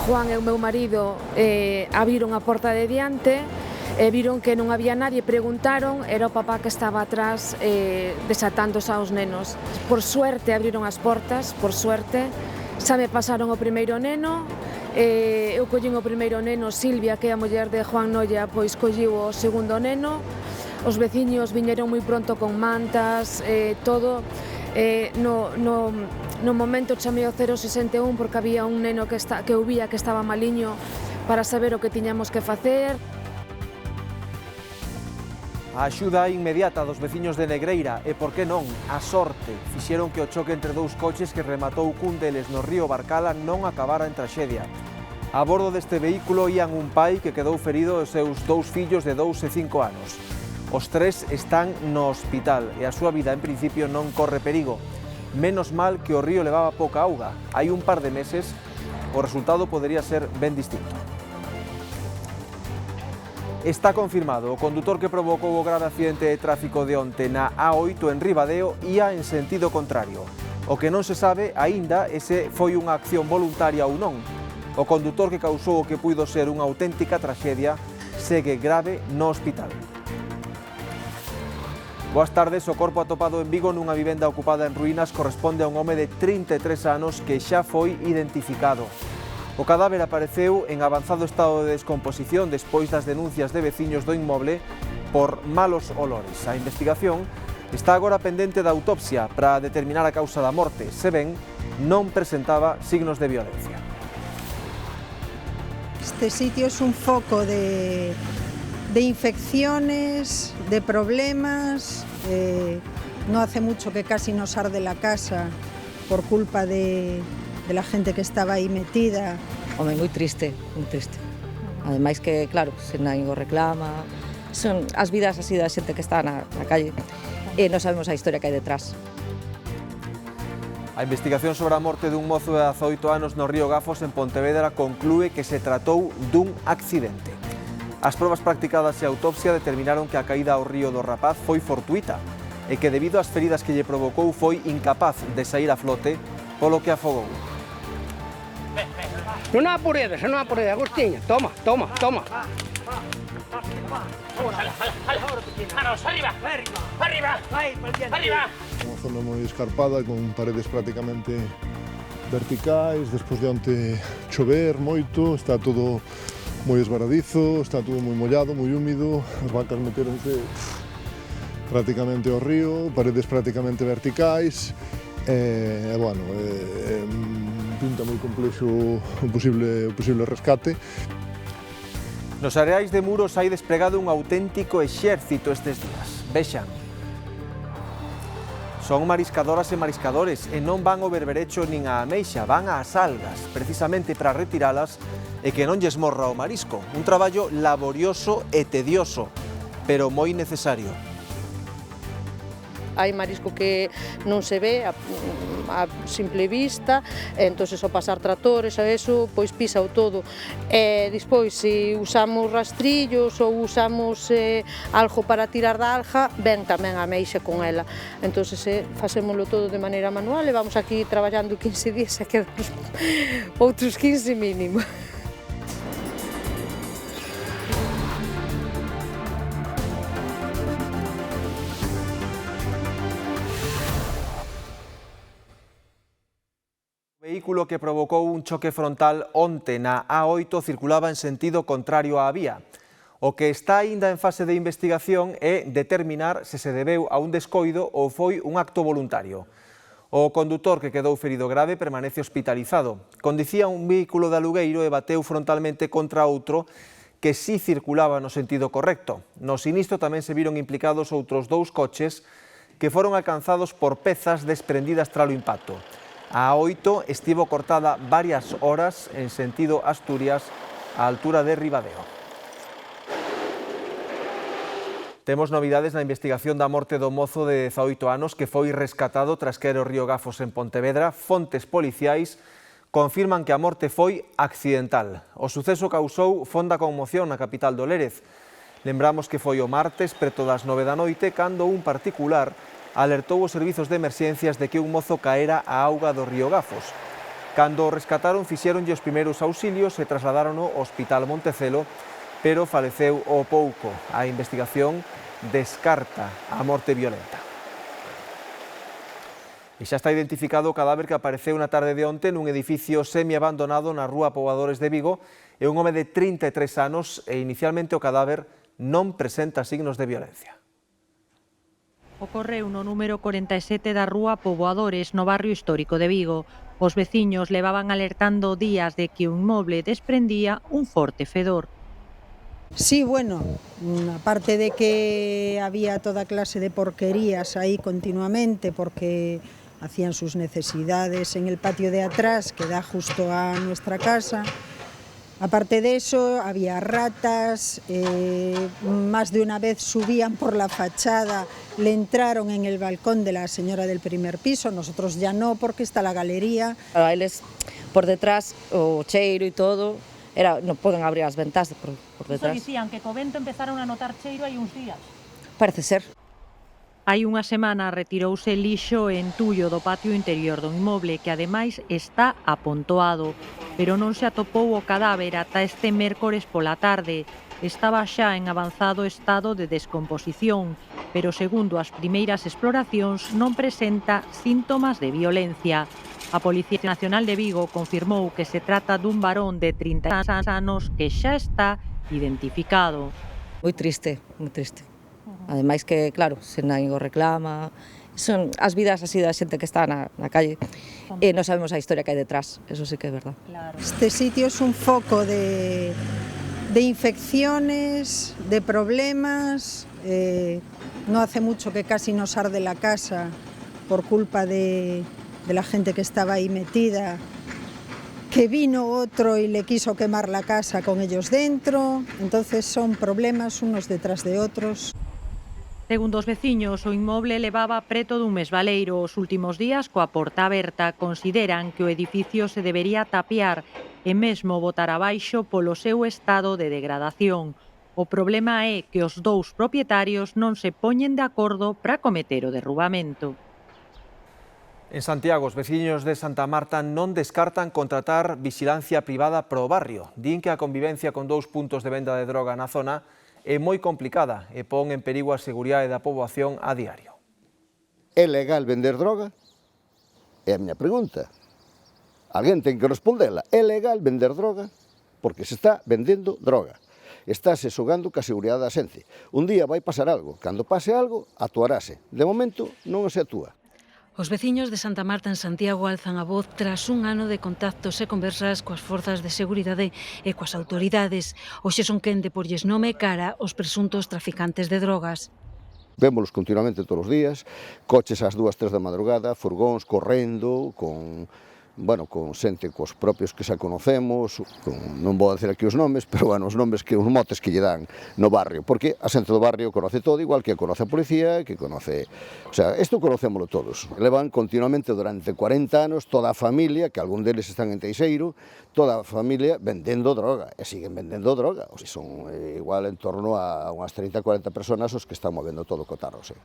Juan e o meu marido abriron a porta de diante e viron que non había nadie, preguntaron, era o papá que estaba atrás desatándose aos nenos. Por suerte abriron as portas, por suerte, xa me pasaron o primeiro neno, eu collín o primeiro neno, Silvia, que é a muller de Juan Noia, pois colliu o segundo neno, os veciños viñeron moi pronto con mantas, todo. No momento chamei ao 061 porque había un neno que eu vía que estaba maliño para saber o que tiñamos que facer. A axuda inmediata dos veciños de Negreira e, por que non, a sorte fixeron que o choque entre dous coches que rematou cun deles no río Barcala non acabara en traxedia. A bordo deste vehículo ían un pai que quedou ferido e os seus dous fillos de 2 e 5 anos. Os tres están no hospital e a súa vida en principio non corre perigo. Menos mal que o río levaba pouca auga. Hai un par de meses o resultado podería ser ben distinto. Está confirmado, o condutor que provocou o grave accidente de tráfico de onte na A8 en Ribadeo ía en sentido contrario. O que non se sabe aínda é se foi unha acción voluntaria ou non. O condutor que causou o que puido ser unha auténtica traxedia segue grave no hospital. Boas tardes, o corpo atopado en Vigo nunha vivenda ocupada en ruínas corresponde a un home de 33 anos que xa foi identificado. O cadáver apareceu en avanzado estado de descomposición despois das denuncias de veciños do inmoble por malos olores. A investigación está agora pendente da autopsia para determinar a causa da morte, se ben non presentaba signos de violencia. Este sitio es un foco de infecciones, de problemas. No hace mucho que casi nos arde la casa por culpa de la gente que estaba aí metida. Home, moi triste, moi triste. Ademais que, claro, se non o reclama, son as vidas así da xente que está na calle e non sabemos a historia que hai detrás. A investigación sobre a morte dun mozo de 18 anos no río Gafos en Pontevedra conclúe que se tratou dun accidente. As probas practicadas e a autopsia determinaron que a caída ao río do rapaz foi fortuita e que debido ás feridas que lle provocou foi incapaz de sair a flote polo que afogou. Non apuredes, Agustín. Toma. Vamos, arriba. Unha zona moi escarpada, con paredes prácticamente verticais, despois de onte chover moito, está todo moi esvaradizo, está todo moi mollado, moi húmido, as vacas meteronse prácticamente ao río, paredes prácticamente verticais, pinta moi complexo o posible rescate. Nos areais de Muros hai desplegado un auténtico exército estes días. Vexan. Son mariscadoras e mariscadores e non van ao berberecho nin á ameixa, van ás algas, precisamente para retiralas e que non lles morra o marisco. Un traballo laborioso e tedioso, pero moi necesario. Hai marisco que non se ve a simple vista, entonces ao pasar tractores a eso, pois pisa o todo. E despois, se usamos rastrillos ou usamos algo para tirar da alga, ven tamén a ameixa con ela. Entonces, facémoslo todo de maneira manual e vamos aquí traballando 15 días e quedamos outros 15 mínimo. O vehículo que provocou un choque frontal onte na A8 circulaba en sentido contrario á vía. O que está aínda en fase de investigación é determinar se se debeu a un descoido ou foi un acto voluntario. O condutor que quedou ferido grave permanece hospitalizado. Condicía un vehículo de alugueiro e bateu frontalmente contra outro que si circulaba no sentido correcto. No sinistro tamén se viron implicados outros dous coches que foron alcanzados por pezas desprendidas tralo impacto. A A8 estivo cortada varias horas en sentido Asturias á altura de Ribadeo. Temos novidades na investigación da morte do mozo de 18 anos que foi rescatado tras caer o río Gafos en Pontevedra. Fontes policiais confirman que a morte foi accidental. O suceso causou fonda conmoción na capital do Lérez. Lembramos que foi o martes, preto das 9 da noite, cando un particular alertou os servizos de emerxencias de que un mozo caera á auga do río Gafos. Cando o rescataron, fixéronlle os primeiros auxilios e trasladárono ao Hospital Montecelo, pero faleceu ao pouco. A investigación descarta a morte violenta. E xa está identificado o cadáver que apareceu na tarde de onte nun edificio semi-abandonado na rúa Poboadores de Vigo. É un home de 33 anos e inicialmente o cadáver non presenta signos de violencia. Ocorreu no número 47 da rúa Poboadores, no barrio histórico de Vigo. Os veciños levaban alertando días de que o inmoble desprendía un forte fedor. Sí, bueno, aparte de que había toda clase de porquerías ahí continuamente porque hacían sus necesidades en el patio de atrás que da justo a nuestra casa. Aparte de eso, había ratas, más de una vez subían por la fachada, le entraron en el balcón de la señora del primer piso, nosotros ya no porque está la galería. A eles por detrás, o cheiro e todo, non poden abrir as ventás por detrás. Dicían que co vento empezaron a notar cheiro hai uns días. Parece ser. Hai unha semana retirouse lixo e entullo do patio interior do inmoble que ademais está apontoado, pero non se atopou o cadáver ata este mércores pola tarde. Estaba xa en avanzado estado de descomposición, pero segundo as primeiras exploracións non presenta síntomas de violencia. A Policía Nacional de Vigo confirmou que se trata dun varón de 30 anos que xa está identificado. Moi triste, moi triste. Ademais que, claro, se nadie o reclama, son as vidas así da xente que está na calle e non sabemos a historia que hai detrás, eso sí que é verdad. Este sitio es un foco de infecciones, de problemas, no hace mucho que casi nos arde la casa por culpa de la gente que estaba ahí metida, que vino otro y le quiso quemar la casa con ellos dentro, entonces son problemas unos detrás de otros. Segundo os veciños, o inmoble levaba preto dun mes baleiro. Os últimos días, coa porta aberta, consideran que o edificio se debería tapiar e mesmo botar abaixo polo seu estado de degradación. O problema é que os dous propietarios non se poñen de acordo para cometer o derrubamento. En Santiago, os veciños de Santa Marta non descartan contratar vixilancia privada pro barrio. Din que a convivencia con dous puntos de venda de droga na zona é moi complicada e pon en perigo a seguridade da poboación a diario. É legal vender droga? É a miña pregunta. Alguén ten que respondela. É legal vender droga? Porque se está vendendo droga. Estáse xogando ca seguridade da xente. Un día vai pasar algo. Cando pase algo, actuarase. De momento, non se actúa. Os veciños de Santa Marta en Santiago alzan a voz tras un ano de contactos e conversas coas forzas de seguridade e coas autoridades. Hoxe son quen de porlles nome cara aos presuntos traficantes de drogas. Vémolos continuamente todos os días, coches ás 2, 3 da madrugada, furgóns correndo, con xente cos propios que xa conocemos, non vou a dizer aquí os nomes, pero os nomes os motes que lle dan no barrio, porque a xente do barrio conoce todo, igual que conoce a policía, que conoce... O sea, isto conocémolo todos. Levan continuamente durante 40 anos toda a familia, que algún deles están en Teixeiro, toda a familia vendendo droga, e siguen vendendo droga. O sea, son igual en torno a unhas 30, 40 personas os que están movendo todo o cotarro, sí.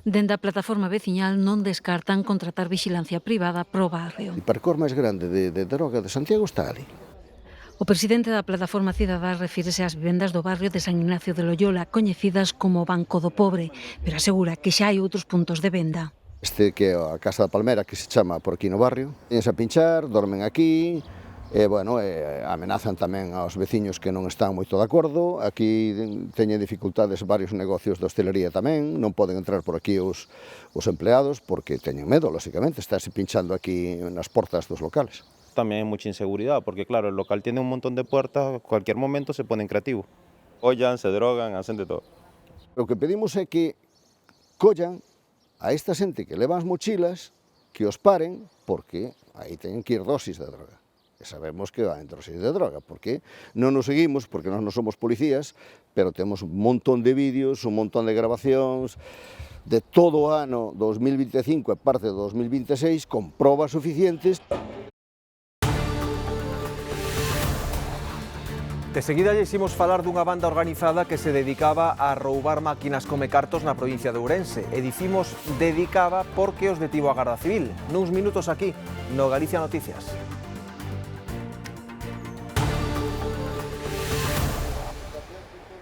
Dende a plataforma veciñal non descartan contratar vixilancia privada pro barrio. O percor máis grande de droga de Santiago está ali. O presidente da plataforma cidadá refírese ás vivendas do barrio de San Ignacio de Loyola, coñecidas como Banco do Pobre, pero asegura que xa hai outros puntos de venda. Este que é a Casa da Palmera, que se chama por aquí no barrio, vense a pinchar, dormen aquí, amenazan tamén aos veciños que non están moito de acordo. Aquí teñen dificultades varios negocios de hostelería tamén, non poden entrar por aquí os empleados porque teñen medo, lógicamente, estarse pinchando aquí nas portas dos locales. Tamén hai mucha inseguridad, porque claro, el local tiene un montón de puertas, cualquier momento se ponen creativos. Collan, se drogan, hacen de todo. O que pedimos é que collan a esta xente que leva as mochilas, que os paren, porque aí teñen que ir dosis de droga. E sabemos que va en dosis de droga, porque non nos seguimos, porque nós non somos policías, pero temos un montón de vídeos, un montón de grabacións de todo o ano 2025 e parte do 2026 con probas suficientes. De seguida lles falar dunha banda organizada que se dedicaba a roubar máquinas comecartos na provincia de Ourense. E dicimos dedicaba porque os detivo a Garda Civil. Nuns minutos aquí, no Galicia Noticias.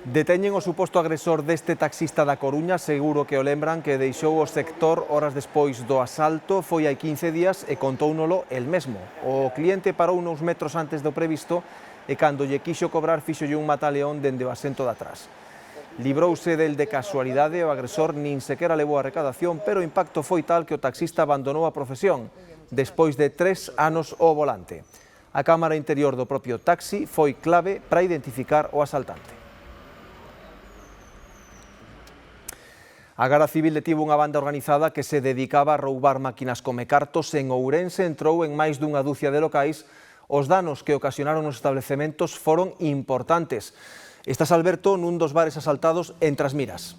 Deteñen o suposto agresor deste taxista da Coruña, seguro que o lembran, que deixou o sector horas despois do asalto. Foi hai 15 días e contóunolo el mesmo. O cliente parou uns metros antes do previsto e cando lle quixo cobrar fíxolle un mataleón dende o asento de atrás. Librouse del de casualidade, o agresor nin sequera levou a recadación, pero o impacto foi tal que o taxista abandonou a profesión despois de 3 anos ao volante. A cámara interior do propio taxi foi clave para identificar o asaltante. A Garda Civil detivo unha banda organizada que se dedicaba a roubar máquinas comecartos en Ourense. Entrou en máis dunha dúcia de locais. Os danos que ocasionaron nos establecementos foron importantes. Estás, Alberto, nun dos bares asaltados en Trasmiras.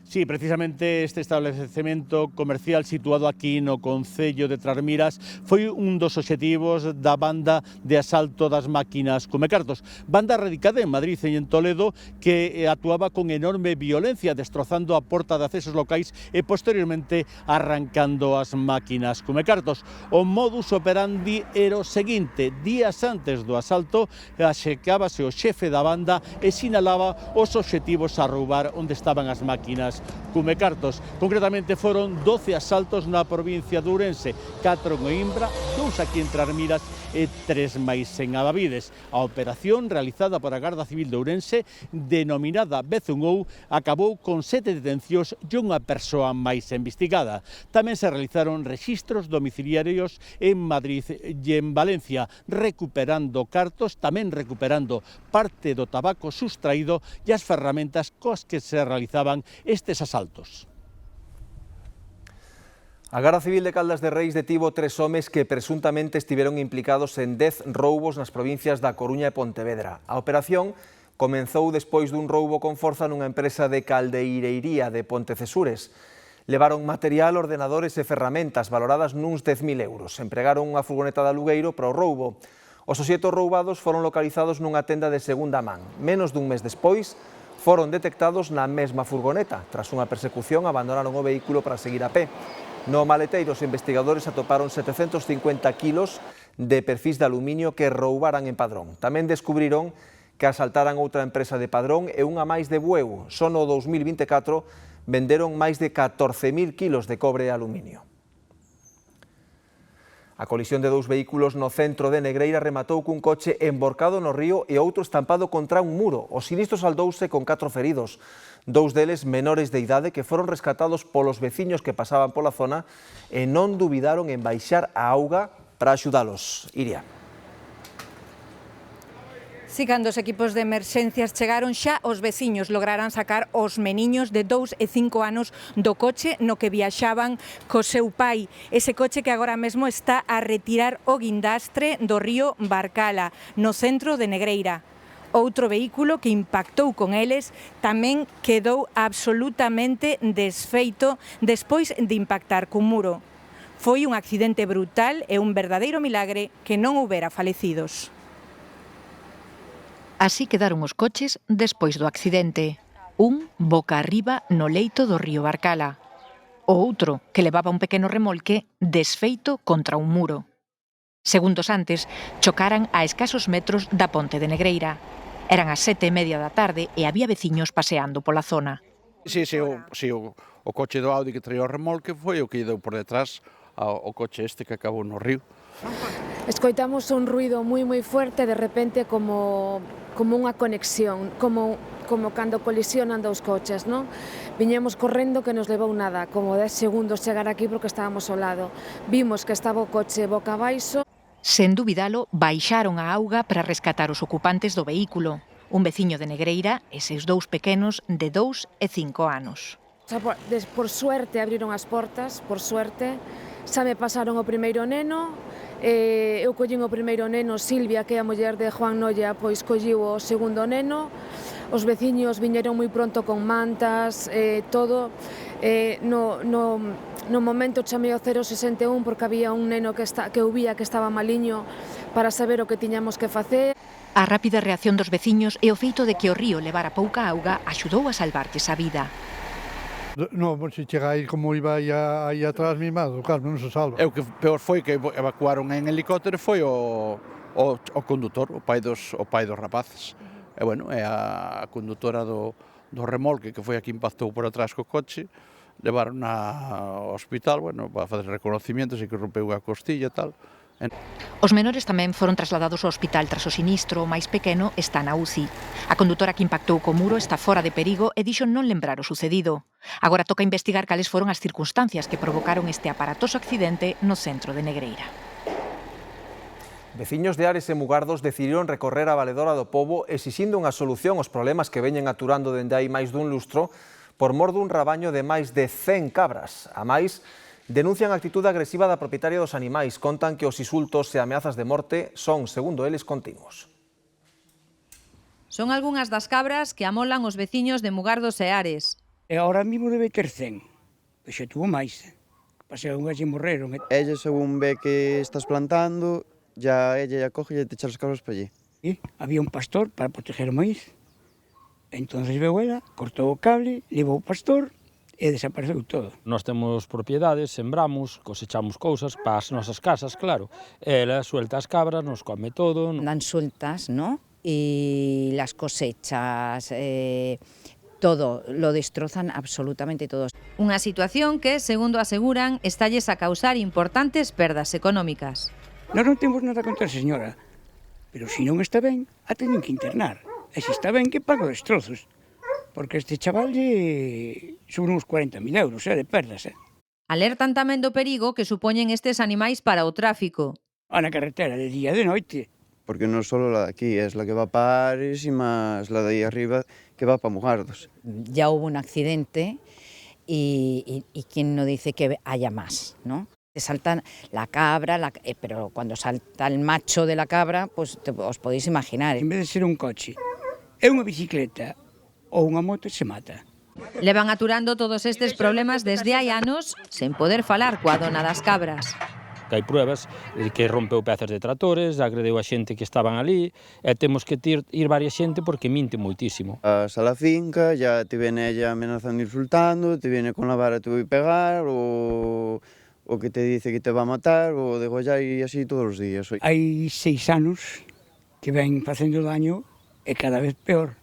Sí, precisamente este establecemento comercial situado aquí no concello de Trasmiras foi un dos obxectivos da banda de asalto das máquinas comecartos. Banda radicada en Madrid e en Toledo que actuaba con enorme violencia, destrozando a porta de accesos locais e posteriormente arrancando as máquinas comecartos. O modus operandi era o seguinte: días antes do asalto axecábase o xefe da banda e sinalaba os obxectivos a roubar onde estaban as máquinas comecartos. Concretamente foron 12 asaltos na provincia de Ourense, 4 en Oimbra, 2 aquí en Trasmiras e 3 máis en Abavides. A operación realizada por a Garda Civil de Ourense, denominada Bezungou, acabou con 7 detencións e unha persoa máis investigada. Tamén se realizaron rexistros domiciliarios en Madrid e en Valencia, recuperando cartos, tamén recuperando parte do tabaco sustraído e as ferramentas coas que se realizaban estes asaltos. A Garda Civil de Caldas de Reis detivo 3 homes que presuntamente estiveron implicados en 10 roubos nas provincias da Coruña e Pontevedra. A operación comenzou despois dun roubo con forza nunha empresa de caldeireiría de Pontecesures. Levaron material, ordenadores e ferramentas valoradas nuns 10.000 euros. Empregaron unha furgoneta de alugueiro para o roubo. Os obxectos roubados foron localizados nunha tenda de segunda man. Menos dun mes despois, foron detectados na mesma furgoneta. Tras unha persecución, abandonaron o vehículo para seguir a pé. No maleteiro, os investigadores atoparon 750 kilos de perfis de aluminio que roubaran en Padrón. Tamén descubriron que asaltaran outra empresa de Padrón e unha máis de Bueu. Só no 2024 venderon máis de 14.000 kilos de cobre e aluminio. A colisión de 2 vehículos no centro de Negreira rematou cun coche emborcado no río e outro estampado contra un muro. O sinistro saldouse con 4 feridos, 2 deles menores de idade que foron rescatados polos veciños que pasaban pola zona e non dubidaron en baixar a auga para axudalos. Iria. Si, cando os equipos de emerxencias chegaron, xa os veciños lograran sacar os meniños de 2 e 5 anos do coche no que viaxaban co seu pai. Ese coche que agora mesmo está a retirar o guindastre do río Barcala, no centro de Negreira. Outro vehículo que impactou con eles tamén quedou absolutamente desfeito despois de impactar cun muro. Foi un accidente brutal e un verdadeiro milagre que non houbera falecidos. Así quedaron os coches despois do accidente. Un boca arriba no leito do río Barcala. O outro, que levaba un pequeno remolque, desfeito contra un muro. Segundos antes, chocaran a escasos metros da ponte de Negreira. Eran as 7:30 da tarde e había veciños paseando pola zona. O coche do Audi que traía o remolque foi o que deu por detrás ao coche este que acabou no río. Escoitamos un ruido moi fuerte, de repente como unha conexión, como cando colisionan 2 coches, non? Viñemos correndo que nos levou nada, como 10 segundos chegar aquí porque estábamos ao lado. Vimos que estaba o coche boca abaixo. Sen dubidalo, baixaron a auga para rescatar os ocupantes do vehículo. Un veciño de Negreira e seus 2 pequenos de 2 e 5 anos. Por suerte abriron as portas, por suerte. Xa me pasaron o primeiro neno, eu collín o primeiro neno, Silvia, que é a muller de Juan Noia, pois colliu o segundo neno. Os veciños viñeron moi pronto con mantas, todo. No momento chamei ao 061 porque había un neno que eu vía que estaba maliño para saber o que tiñamos que facer. A rápida reacción dos veciños e o feito de que o río levara pouca auga axudou a salvarlles a vida. Non, se chega aí como iba aí atrás mimado, claro, non se salva. E o que peor foi que evacuaron en helicóptero foi o condutor, o pai dos rapaces. E bueno, é a condutora do remolque que foi a que impactou por atrás co coche, levaron ao hospital, bueno, para fazer reconocimientos e que rompeu a costilla e tal. Os menores tamén foron trasladados ao hospital tras o sinistro. O máis pequeno está na UCI. A condutora que impactou co muro está fora de perigo e dixo non lembrar o sucedido. Agora toca investigar cales foron as circunstancias que provocaron este aparatoso accidente no centro de Negreira. Veciños de Ares e Mugardos decidiron recorrer a Valedora do Pobo exixindo unha solución aos problemas que veñen aturando dende hai máis dun lustro por mor dun rabaño de máis de 100 cabras. A máis, denuncian a actitude agresiva da propietaria dos animais. Contan que os insultos e ameazas de morte son, segundo eles, continuos. Son algunhas das cabras que amolan os veciños de Mugardos e Ares. E agora mismo debe ter 100, pois xa tuvo máis. Paseo unhas e morreron. Ella, según ve que estás plantando, ella coge e te echa as cabras para allí. E había un pastor para proteger o maíz. Entonces veu ela, cortou o cable, levou o pastor e desapareceu todo. Nós temos propiedades, sembramos, cosechamos cousas para as nosas casas, claro. Ela suelta as cabras, nos come todo. Dan sueltas, ¿no? Y las cosechas, todo, lo destrozan absolutamente todo. Unha situación que, segundo aseguran, estalles a causar importantes perdas económicas. Nós non temos nada contra a señora, pero se non está ben, a teñen que internar. E se está ben, que paga os destrozos. Porque este chaval sobre uns 40.000 euros de perdas. Alertan tamén do perigo que supoñen estes animais para o tráfico. A na carretera de día e de noite. Porque non só la de aquí, es la que va para Ares y más la de ahí arriba que va para Mugardos. Ya hubo un accidente y quién no dice que haya más, ¿no? Te saltan la cabra, pero cuando salta el macho de la cabra, pues os podéis imaginar. En vez de ser un coche, é unha bicicleta ou unha moto, se mata. Levan aturando todos estes problemas desde hai anos sen poder falar coa dona das cabras. Hai pruebas de que rompeu pezas de tratores, agredeu a xente que estaban ali, e temos que ir varias xente porque minte moitísimo. Vas a la finca, ya te viene ella amenazando, insultando, te viene con la vara, te voy a pegar, o que te dice que te va a matar, o degollar, e así todos os días. Hai 6 anos que ven facendo daño e cada vez peor.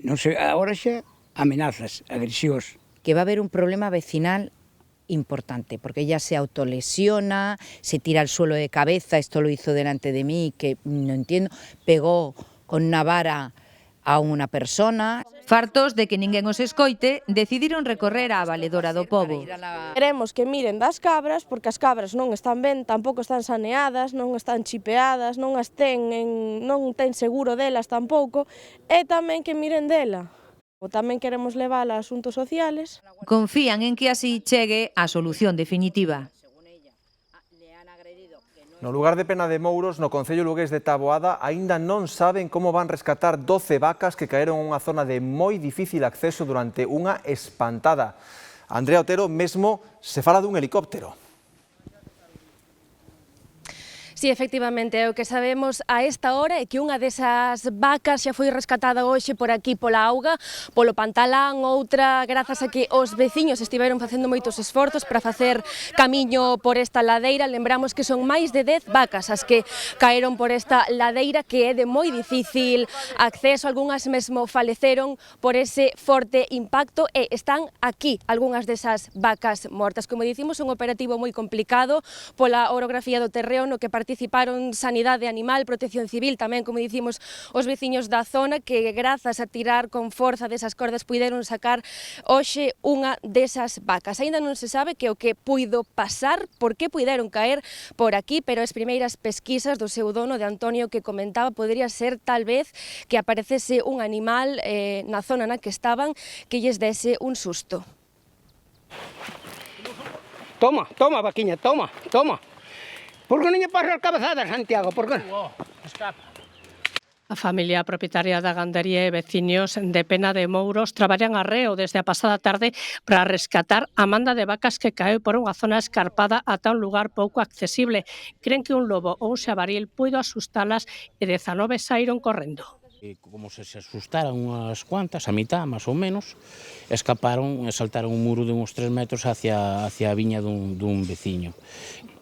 Non sei, agora xa amenazas, agresións. Que va a haber un problema vecinal importante, porque ella se autolesiona, se tira al suelo de cabeza, esto lo hizo delante de mí, que no entiendo, pegó con una vara a unha persona. Fartos de que ninguén os escoite, decidiron recorrer á Valedora do Pobo. Queremos que miren das cabras, porque as cabras non están ben, tampouco están saneadas, non están chipeadas, non ten seguro delas tampouco, e tamén que miren dela. Tamén queremos levala a asuntos sociales. Confían en que así chegue a solución definitiva. No lugar de Pena de Mouros, no concello lugués de Taboada, aínda non saben como van rescatar 12 vacas que caeron en unha zona de moi difícil acceso durante unha espantada. Andrea Otero mesmo se fala dun helicóptero. Sí, efectivamente, é o que sabemos a esta hora é que unha desas vacas xa foi rescatada hoxe por aquí pola auga, polo pantalán, outra grazas a que os veciños estiveron facendo moitos esforzos para facer camiño por esta ladeira. Lembramos que son máis de 10 vacas as que caeron por esta ladeira que é de moi difícil acceso, algunhas mesmo faleceron por ese forte impacto e están aquí algunhas desas vacas mortas. Como dicimos, un operativo moi complicado pola orografía do terreo no que participaron Sanidade Animal, Protección Civil, tamén, como dicimos, os veciños da zona que, grazas a tirar con forza desas cordas, puideron sacar hoxe unha desas vacas. Aínda non se sabe que o que puido pasar, por que puideron caer por aquí, pero as primeiras pesquisas do seu dono, de Antonio, que comentaba, podría ser tal vez que aparecese un animal na zona na que estaban que lles dese un susto. Toma, toma, vaquiña, toma, toma. Por que non lle pasas as cabezadas, Santiago? Por que? Escapa. A familia propietaria da gandería e veciños de Pena de Mouros traballan arreo desde a pasada tarde para rescatar a manda de vacas que caeu por unha zona escarpada ata un lugar pouco accesible. Creen que un lobo ou un xabaril puido asustalas e 19 saíron correndo. Como se asustaran unhas cuantas, a mitad, máis ou menos, escaparon e saltaron un muro de uns 3 metros hacia a viña dun veciño,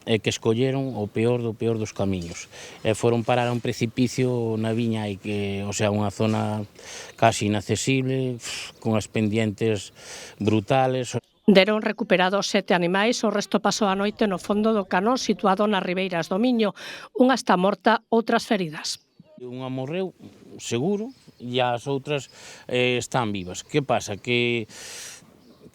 que escolleron o peor dos camiños. E foron parar a un precipicio na viña, unha zona casi inaccesible, con as pendientes brutales. Deron recuperados 7 animais, o resto pasou a noite no fondo do canón situado nas ribeiras do Miño. Unha está morta, outras feridas. Unha morreu, seguro, e as outras están vivas. Que pasa? Que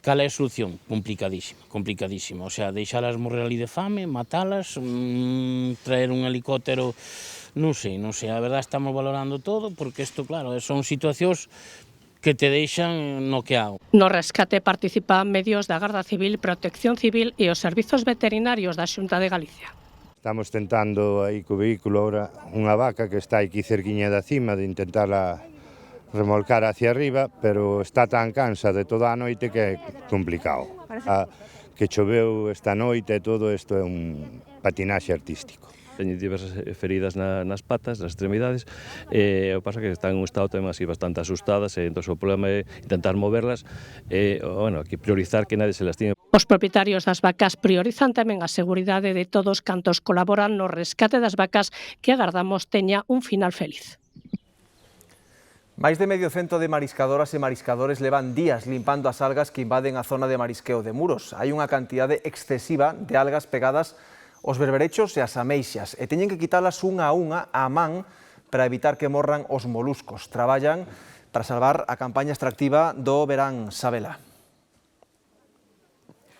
cal é a solución? Complicadísima. O sea, deixalas morrer ali de fame, matalas, traer un helicóptero, non sei, a verdade estamos valorando todo, porque isto, claro, son situacións que te deixan noqueado. No rescate participan medios da Garda Civil, Protección Civil e os servizos veterinarios da Xunta de Galicia. Estamos tentando aí co vehículo ahora unha vaca que está aquí cerquiña da cima de intentarla remolcar hacia arriba, pero está tan cansa de toda a noite que é complicado. Que choveu esta noite e todo isto é un patinaxe artístico. Teñen diversas feridas nas patas, nas extremidades, e o que pasa que están en un estado tamén así bastante asustadas, e entón o problema é intentar moverlas, e, que priorizar que nadie se lastime. Os propietarios das vacas priorizan tamén a seguridade de todos cantos colaboran no rescate das vacas, que agardamos teña un final feliz. Máis de medio cento de mariscadoras e mariscadores levan días limpando as algas que invaden a zona de marisqueo de Muros. Hai unha cantidade excesiva de algas pegadas aos berberechos e as ameixas e teñen que quitalas unha a unha á man para evitar que morran os moluscos. Traballan para salvar a campaña extractiva do verán Sabela.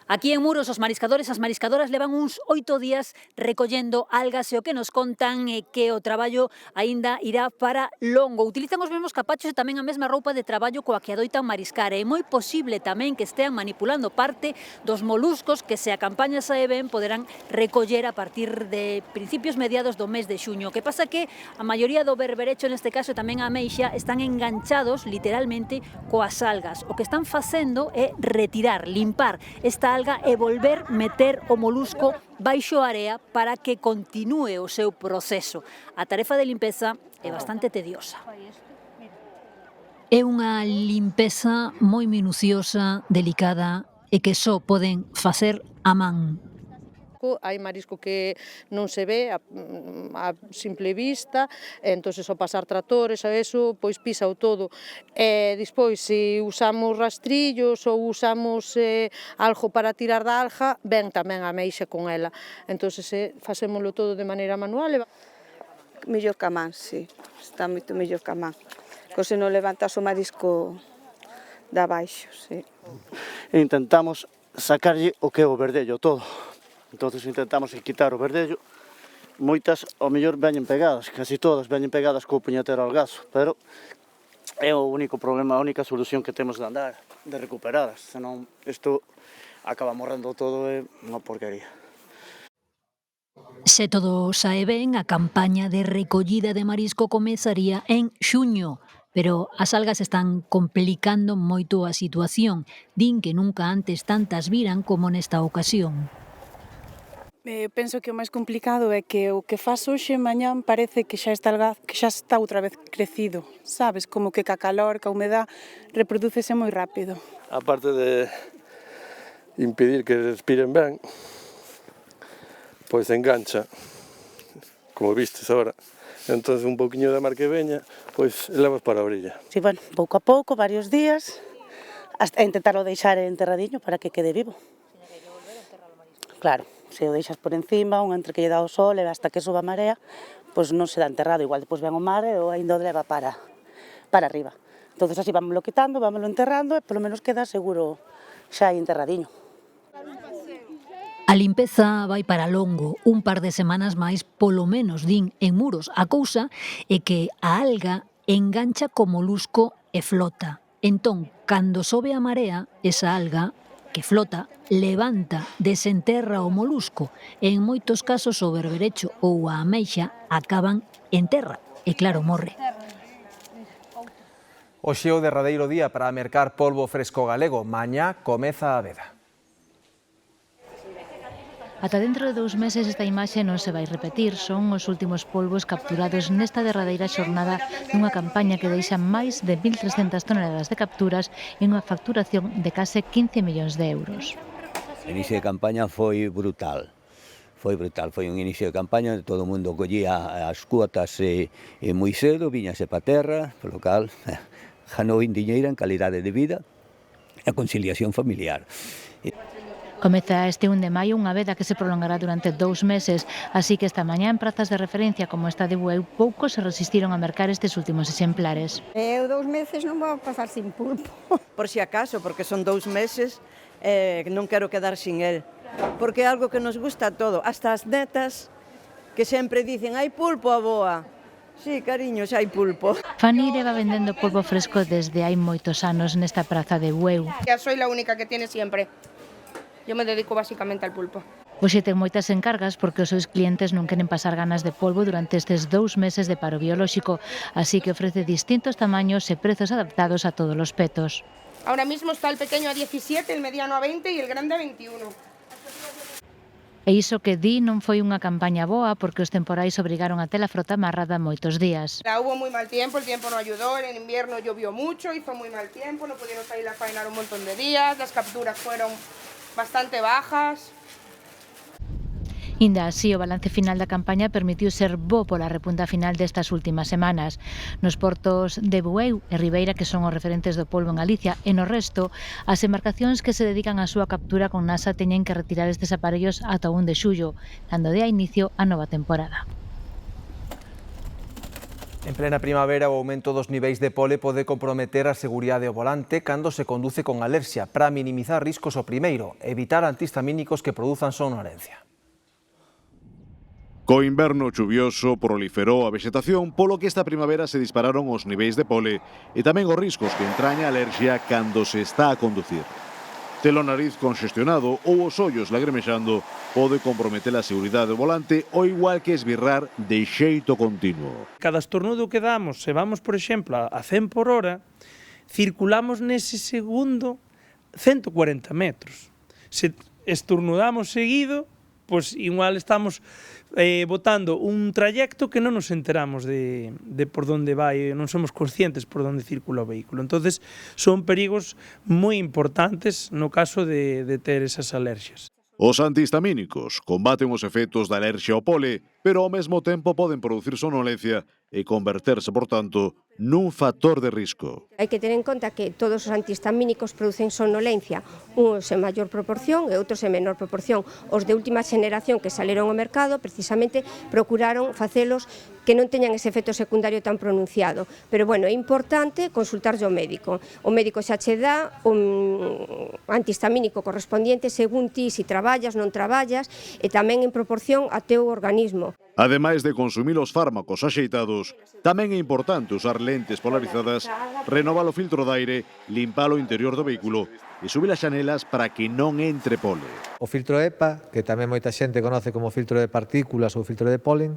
Aquí en Muros os mariscadores e as mariscadoras levan uns 8 días recollendo algas e o que nos contan é que o traballo aínda irá para longo. Utilizan os mesmos capachos e tamén a mesma roupa de traballo coa que adoitan mariscar. É moi posible tamén que estean manipulando parte dos moluscos que se a campaña sae ben poderán recoller a partir de principios mediados do mes de xuño. O que pasa que a maioría do berberecho, neste caso tamén a ameixa, están enganchados literalmente coas algas. O que están facendo é retirar, limpar esta alga e volver meter o molusco baixo a area para que continúe o seu proceso. A tarefa de limpeza é bastante tediosa. É unha limpeza moi minuciosa, delicada e que só poden facer a man. Hai marisco que non se ve a simple vista, entón ao pasar tratores a eso, pois pisa o todo. E despois, se usamos rastrillos ou usamos algo para tirar da alga, ven tamén a ameixa con ela. Entón, facémolo todo de maneira manual. Mellor que a man, sí, está moito mellor que a man. Se non levantas o marisco da baixo, sí. Intentamos sacarlle o que é o verdello todo. Entón intentamos quitar o verdello. Moitas, ao mellor, veñen pegadas, casi todas veñen pegadas co puñetero algazo, pero é o único problema, a única solución que temos de andar, de recuperadas, senón isto acaba morrendo todo, é unha porquería. Se todo sae ben, a campaña de recollida de marisco comezaría en xuño, pero as algas están complicando moito a situación. Din que nunca antes tantas viran como nesta ocasión. Penso que o máis complicado é que o que faz hoxe mañán parece que xa está outra vez crecido, sabes? Como que ca calor, ca humedad, reprodúcese moi rápido. A parte de impedir que respiren ben, pois engancha, como vistes agora. Entón, un pouquiño de mar que veña, pois levas para a orilla. Si, bueno, pouco a pouco, varios días, hasta intentarlo deixar enterradiño para que quede vivo. Claro. Se o deixas por encima, un entre que lle dá o sol e hasta que suba a marea, pois non se dá enterrado, igual depois ven o mar e o ainda o leva para arriba. Entón así vámoslo quitando, vámoslo enterrando e polo menos queda seguro xa aí enterradiño. A limpeza vai para longo, un par de semanas máis polo menos, din en Muros. A cousa é que a alga engancha co molusco e flota. Entón, cando sobe a marea, esa alga que flota, levanta, desenterra o molusco e en moitos casos o berberecho ou a ameixa acaban en terra e claro, morre. Hoxe é o derradeiro día para mercar polvo fresco galego. Mañá comeza a veda. Ata dentro de 2 meses esta imaxe non se vai repetir. Son os últimos polvos capturados nesta derradeira xornada dunha campaña que deixa máis de 1.300 toneladas de capturas e unha facturación de case 15 millóns de euros. O inicio de campaña foi brutal. Foi un inicio de campaña onde todo o mundo collía as cuotas moi cedo, viñase pa terra, polo cal ganou en diñeira, en calidade de vida e a conciliación familiar. Comeza este 1 de maio unha veda que se prolongará durante 2 meses, así que esta mañá en prazas de referencia como esta de Bueu, poucos se resistiron a mercar estes últimos exemplares. Eu 2 meses non vou pasar sin pulpo. Por si acaso, porque son 2 meses, non quero quedar sin el. Porque é algo que nos gusta a todo, hasta as netas que sempre dicen, hai pulpo, aboa. Sí, cariño, xa hai pulpo. Fanny leva vendendo polvo fresco desde hai moitos anos nesta praza de Bueu. Ya soy la única que tiene siempre. Yo me dedico básicamente al pulpo. Hoxe ten moitas encargas porque os seus clientes non queren pasar ganas de polvo durante estes 2 meses de paro biolóxico, así que ofrece distintos tamaños e prezos adaptados a todos os petos. Ahora mismo está el pequeño a 17, el mediano a 20 y el grande a 21. E iso que di non foi unha campaña boa porque os temporais obrigaron a ter a frota amarrada moitos días. Hubo muy mal tiempo, el tiempo no ayudó, en invierno llovió mucho, hizo muy mal tiempo, no pudieron salir a faenar un montón de días, las capturas fueron bastante bajas. Inda así, o balance final da campaña permitiu ser bo pola repunta final destas últimas semanas. Nos portos de Bueu e Ribeira, que son os referentes do polvo en Galicia, e no resto, as embarcacións que se dedican á súa captura con NASA teñen que retirar estes aparellos ata o 1 de xullo, dando dea inicio a nova temporada. En plena primavera, o aumento dos niveis de pole pode comprometer a seguridade ao volante cando se conduce con alerxia. Para minimizar riscos, o primeiro, evitar antihistamínicos que produzan somnolencia. Co inverno chuvioso proliferou a vexetación, polo que esta primavera se dispararon os niveis de pole e tamén os riscos que entraña a alerxia cando se está a conducir. Ter o nariz conxestionado ou os ollos lagrimexando pode comprometer a seguridade do volante ou igual que esbirrar de xeito continuo. Cada estornudo que damos, se vamos, por exemplo, a 100 por hora, circulamos nese segundo 140 metros. Se estornudamos seguido, pois igual estamos botando un trayecto que non nos enteramos de por onde vai, non somos conscientes por onde circula o vehículo. Entonces, son perigos moi importantes no caso de ter esas alerxias. Os antihistamínicos combaten os efectos da alerxia ao pole, pero ao mesmo tempo poden producir somnolencia e converterse, por tanto, nun factor de risco. Hai que ter en conta que todos os antihistamínicos producen somnolencia, uns en maior proporción e outros en menor proporción. Os de última xeneración que saleron ao mercado precisamente procuraron facelos que non teñan ese efecto secundario tan pronunciado. Pero, bueno, é importante consultarlle ao médico. O médico xa che dá un antihistamínico correspondiente según ti, se traballas, non traballas, e tamén en proporción a teu organismo. Ademais de consumir os fármacos axeitados, tamén é importante usar lentes polarizadas, renovar o filtro de aire, limpar o interior do vehículo e subir as xanelas para que non entre pole. O filtro EPA, que tamén moita xente conoce como filtro de partículas ou filtro de polen,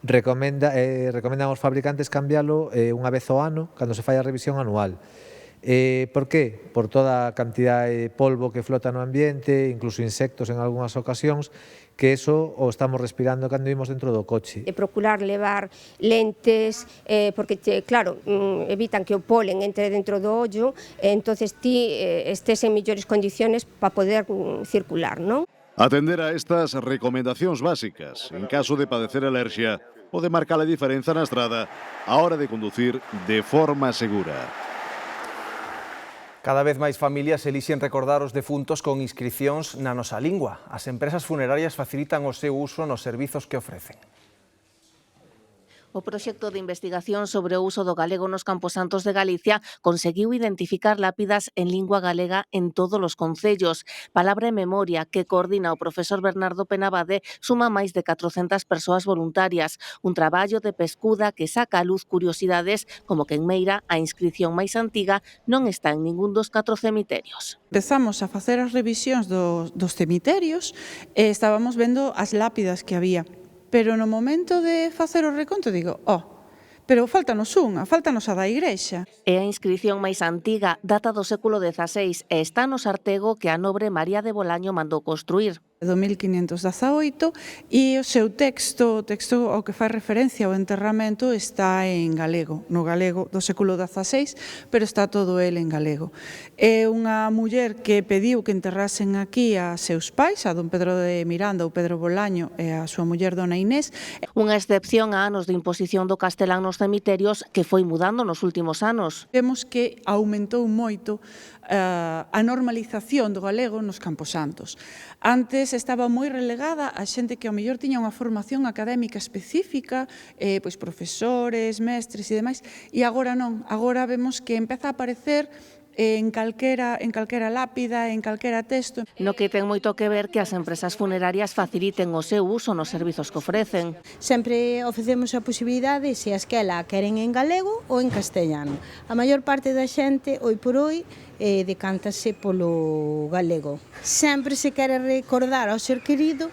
recomendan aos fabricantes cambiálo unha vez ao ano, cando se fai a revisión anual. Por qué? Por toda a cantidade de polvo que flota no ambiente, incluso insectos en algunhas ocasións, que eso o estamos respirando cando vimos dentro do coche. Procurar levar lentes, porque, claro, evitan que o polen entre dentro do ollo, entonces ti estés en mellores condiciones para poder circular, non? Atender a estas recomendacións básicas, en caso de padecer alerxia, pode marcar a diferenza na estrada a hora de conducir de forma segura. Cada vez máis familias elixen recordar os defuntos con inscricións na nosa lingua. As empresas funerarias facilitan o seu uso nos servizos que ofrecen. O proxecto de investigación sobre o uso do galego nos camposantos de Galicia conseguiu identificar lápidas en lingua galega en todos os concellos. Palabra e Memoria, que coordina o profesor Bernardo Penabade, suma máis de 400 persoas voluntarias. Un traballo de pescuda que saca a luz curiosidades como que en Meira a inscrición máis antiga non está en ningún dos 4 cemiterios. Empezamos a facer as revisións dos cemiterios e estábamos vendo as lápidas que había. Pero no momento de facer o reconto digo, pero faltanos a da Igrexa. É a inscrición máis antiga, data do século XVI e está no sartego que a nobre María de Bolaño mandou construir. Do 1518 e o seu texto ao que fai referencia ao enterramento está en galego, no galego do século XVI, pero está todo el en galego. É unha muller que pediu que enterrasen aquí a seus pais, a don Pedro de Miranda ou Pedro Bolaño e a súa muller dona Inés. Unha excepción a anos de imposición do castelán nos cemiterios que foi mudando nos últimos anos. Vemos que aumentou moito a normalización do galego nos camposantos. Antes estaba moi relegada a xente que ao mellor tiña unha formación académica específica, pois profesores, mestres e demais, e agora non. Agora vemos que empeza a aparecer en calquera lápida, en calquera texto. No que ten moito que ver que as empresas funerarias faciliten o seu uso nos servizos que ofrecen. Sempre ofrecemos a posibilidade se as que la queren en galego ou en castellano. A maior parte da xente, hoi por hoi, decántase polo galego. Sempre se quere recordar ao ser querido,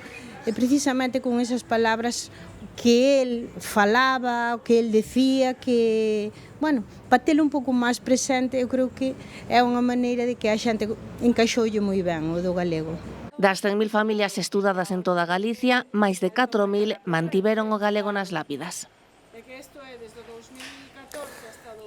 precisamente con esas palabras que el falaba, que el decía, que, bueno, para telo un pouco máis presente, eu creo que é unha maneira de que a xente encaixoulle moi ben o do galego. Das 100.000 familias estudadas en toda Galicia, máis de 4.000 mantiveron o galego nas lápidas.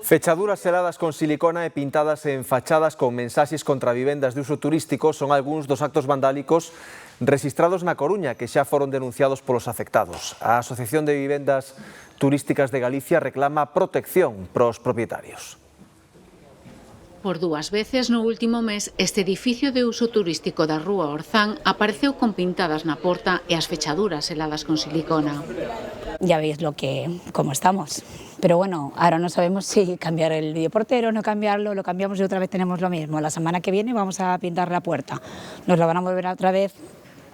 Fechaduras seladas con silicona e pintadas en fachadas con mensaxes contra vivendas de uso turístico son algúns dos actos vandálicos rexistrados na Coruña que xa foron denunciados polos afectados. A Asociación de Vivendas Turísticas de Galicia reclama protección pros propietarios. Por dúas veces no último mes, este edificio de uso turístico da Rúa Orzán apareceu con pintadas na porta e as fechaduras seladas con silicona. Ya veis cómo estamos. Pero bueno, ahora no sabemos si cambiar el videoportero, no cambiarlo, lo cambiamos y otra vez tenemos lo mismo. La semana que viene vamos a pintar la puerta. Nos la van a volver otra vez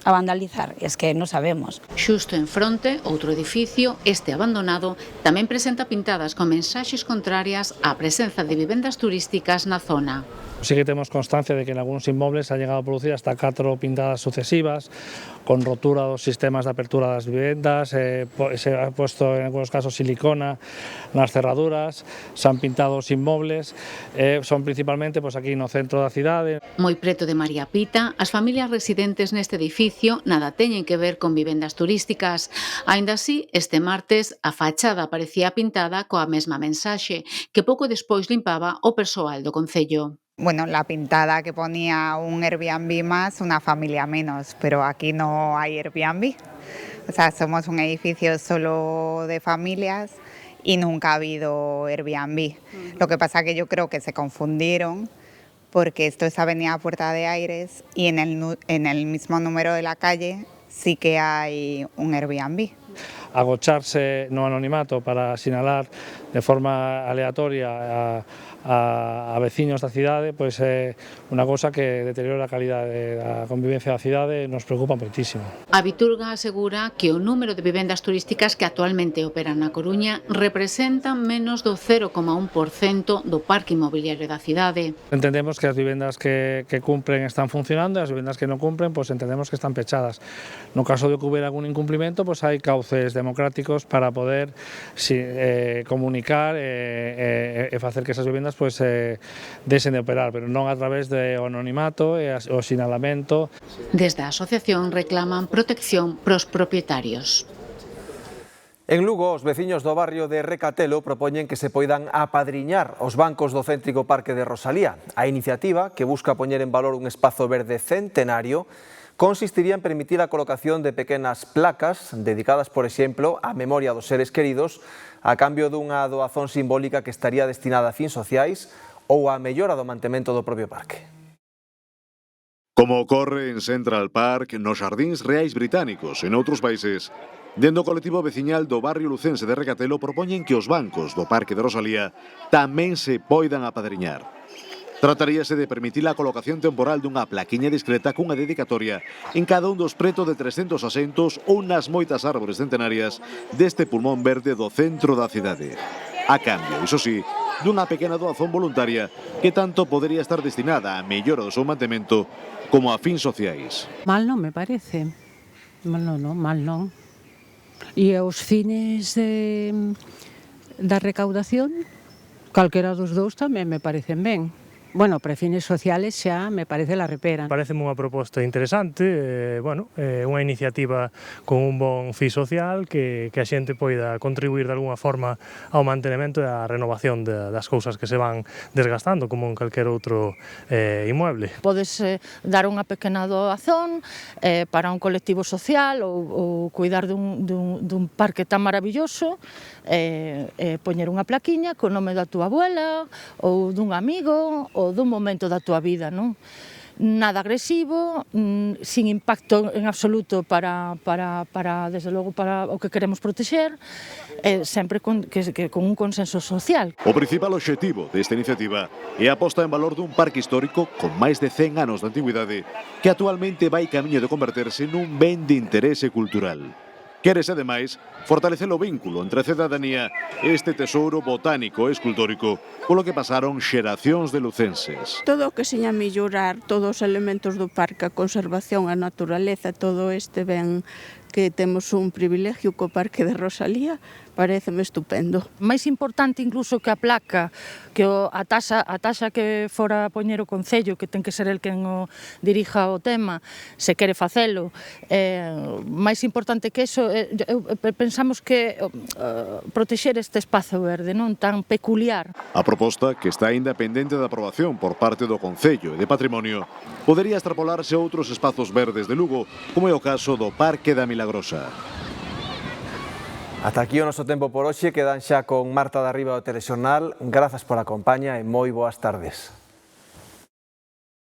a vandalizar, e es que non sabemos. Xusto en fronte, outro edificio, este abandonado, tamén presenta pintadas con mensaxes contrarias á presenza de vivendas turísticas na zona. Sí que tenemos constancia de que en algunos inmuebles se ha llegado a producir hasta 4 pintadas sucesivas, con rotura dos sistemas de apertura das vivendas, se ha puesto en algunos casos silicona nas cerraduras, se han pintado os inmuebles, son principalmente aquí no centro da cidade. Moi preto de María Pita, as familias residentes neste edificio nada teñen que ver con vivendas turísticas. Aínda así, este martes a fachada aparecía pintada coa mesma mensaxe, que pouco despois limpaba o persoal do concello. Bueno, la pintada que ponía un Airbnb más, una familia menos, pero aquí no hay Airbnb. O sea, somos un edificio solo de familias y nunca ha habido Airbnb. Lo que pasa que yo creo que se confundieron porque esto es Avenida Puerta de Aires y en el mismo número de la calle sí que hay un Airbnb. Agocharse no anonimato para sinalar de forma aleatoria a veciños da cidade, pois é unha cousa que deteriora a calidade da convivencia da cidade, nos preocupa moitísimo. A Viturga asegura que o número de vivendas turísticas que actualmente operan na Coruña representan menos do 0,1% do parque inmobiliario da cidade. Entendemos que as vivendas que cumpren están funcionando e as vivendas que non cumpren, pois entendemos que están pechadas. No caso de que hubiera algún incumplimento, pois hai cauces democráticos para poder comunicar e facer que esas vivendas desen de operar, pero non a través do anonimato e o sinalamento. Desde a asociación reclaman protección pros propietarios. En Lugo, os veciños do barrio de Recatelo propoñen que se poidan apadriñar os bancos do céntrico Parque de Rosalía. A iniciativa, que busca poñer en valor un espazo verde centenario, consistiría en permitir a colocación de pequenas placas dedicadas, por exemplo, á memoria dos seres queridos a cambio dunha doazón simbólica que estaría destinada a fins sociais ou á mellora do mantemento do propio parque. Como ocorre en Central Park, nos Xardíns Reais Británicos e noutros países, dende o colectivo veciñal do barrio lucense de Recatelo propoñen que os bancos do Parque de Rosalía tamén se poidan apadriñar. Trataríase de permitir a colocación temporal dunha plaquiña discreta cunha dedicatoria en cada un dos preto de 300 asentos ou nas moitas árbores centenarias deste pulmón verde do centro da cidade. A cambio, iso sí, dunha pequena doazón voluntaria que tanto podería estar destinada a mellora do seu mantemento como a fins sociais. Mal non me parece. Mal non. E os fines da recaudación, calquera dos dous tamén me parecen ben. Bueno, para fines sociales xa me parece la repera. Pareceme unha proposta interesante, unha iniciativa con un bon fin social que a xente poida contribuir de alguna forma ao mantenimento e á renovación das cousas que se van desgastando, como en calquer outro inmueble. Podes dar unha pequena doazón para un colectivo social ou cuidar dun parque tan maravilloso, poñer unha plaquiña co nome da túa abuela ou dun amigo ou dun momento da túa vida, non? Nada agresivo, sin impacto en absoluto para desde logo, para o que queremos protexer, sempre con un consenso social. O principal obxectivo desta iniciativa é a posta en valor dun parque histórico con máis de 100 anos de antigüidade que actualmente vai camiño de converterse nun ben de interese cultural. Quérese, ademais, fortalecer o vínculo entre a cidadanía e este tesouro botánico e escultórico polo que pasaron xeracións de lucenses. Todo o que seña mellorar todos os elementos do parque, a conservación, a naturaleza, todo este ben que temos un privilegio co Parque de Rosalía, pareceme estupendo. Máis importante incluso que a placa, que a taxa que fora poñer o Concello, que ten que ser el quen o dirija o tema, se quere facelo, máis importante que eso, pensamos que protexer este espazo verde, non tan peculiar. A proposta, que está aínda pendente de aprobación por parte do Concello e de Patrimonio, podería extrapolarse a outros espazos verdes de Lugo, como é o caso do Parque da Milagrosa. Ata aquí o noso tempo por hoxe, quedan xa con Marta de Arriba do Telexornal. Grazas pola compañía e moi boas tardes.